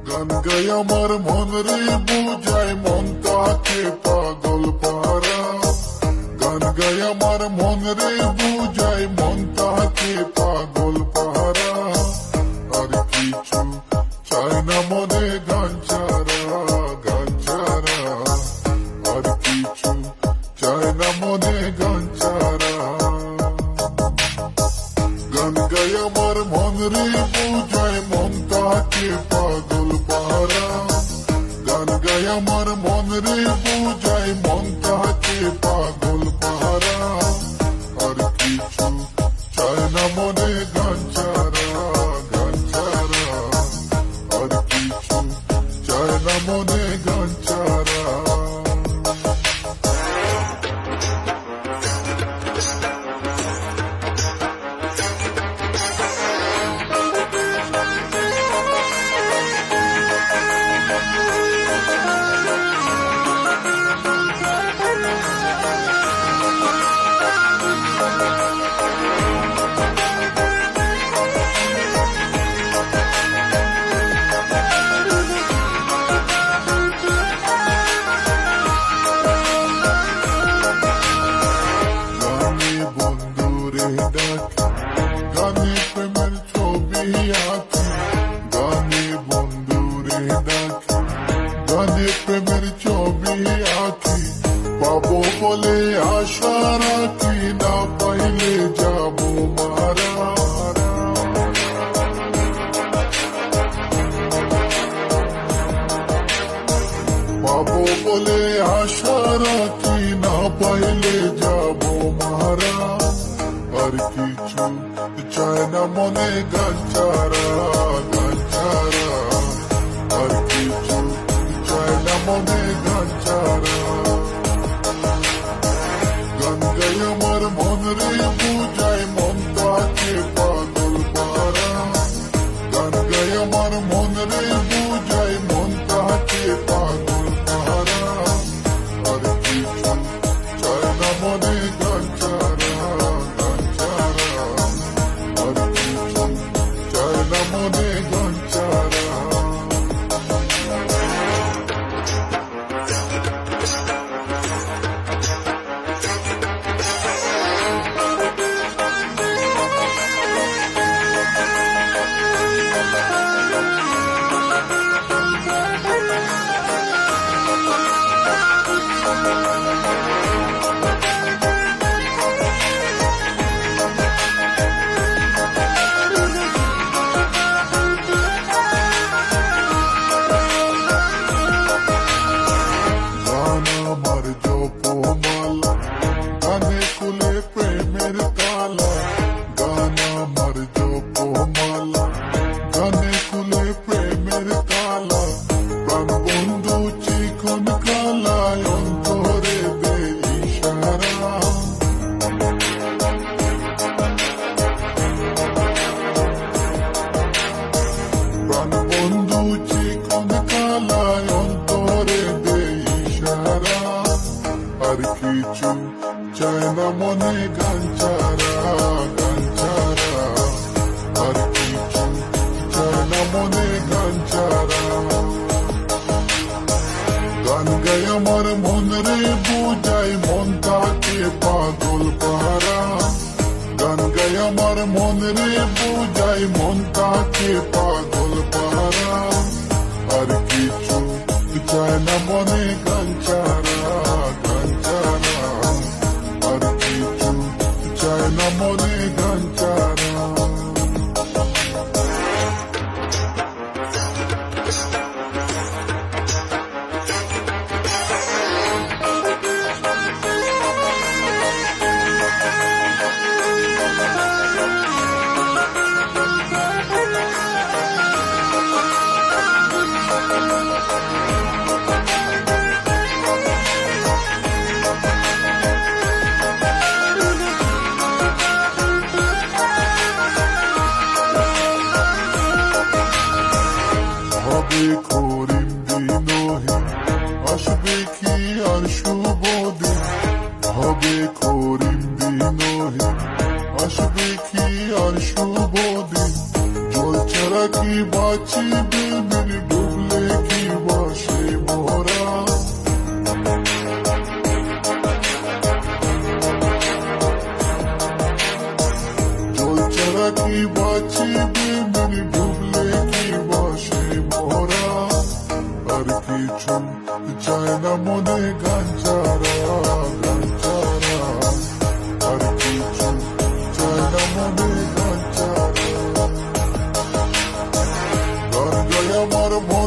গান গাই আমার মন রে বুঝায় মন তাকে পাগল পারা। গান গাই আমার মন রে বুঝায় মন তাকে পাগল পারা। আর কিছু চায় না মনে গান ছাড়া, গান ছাড়া। আর কিছু চায় না মনে গান ছাড়া। গান গাই আমার মন রে বুঝায় মন তাকে পাগল পারা। গান গাই আমার মন রে বুঝায় মন তাকে পাগল পারা। আর কিছু চায় না মনে গান ছাড়া, গান ছাড়া। আর কিছু চায় না মনে গান ছাড়া। গানে প্রেমের ছবি আঁকি, গানে বন্ধুরে ডাকি। গানে প্রেমের ছবি আঁকি, পাবো বলে আশা রাখি, না পাইলে যাবো মারা। পাবো বলে আশা রাখি, না পাইলে যাবো মারা। আর কিছু চায় না মনে গান ছাড়া, গান ছাড়া। আর কিছু চায় না মনে গান ছাড়া। গান গাই আমার মন রে বুঝায় মন তাকে পাগল পারা। গান গাই আমার মন রে বুঝায় মন তাকে পাগল পারা। আর কিছু চায় না মনে গান ছাড়া, গান ছাড়া। আর কিছু চায় না মনে গান ছাড়া। আমার জপমালা, গানে কুলে প্রেমের তালা। গান আমার জপমালা, গানে কুলে প্রেমের তালা। প্রাণ বন্ধু চিকন কালায় অন্তরে দে ইশারা। প্রাণ বন্ধু চিকন কালায় অন্তরে দে ইশারা। আর কিছু চায় না মনে গান ছাড়া, গান ছাড়া। আর কিছু চায় না মনে গান ছাড়া। গান গাই আমার মন রে বুঝায় মন তাকে পাগল পারা। গান গাই আমার মন রে বুঝায় মন তাকে পাগল পারা। আর কিছু চায় না মনে গান ছাড়া, গান ছাড়া। আর কিছু চায় না মনে গান ছাড়া। হবে করিম দিনহীন, আসবে কি আর শুভ দিন। হবে করিম দিনহীন, আসবে কি আর শুভ দিন। জল ছাড়া কি বাঁচিবে মেরে ডুব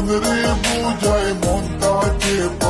মন রে বুঝায় মন তাকে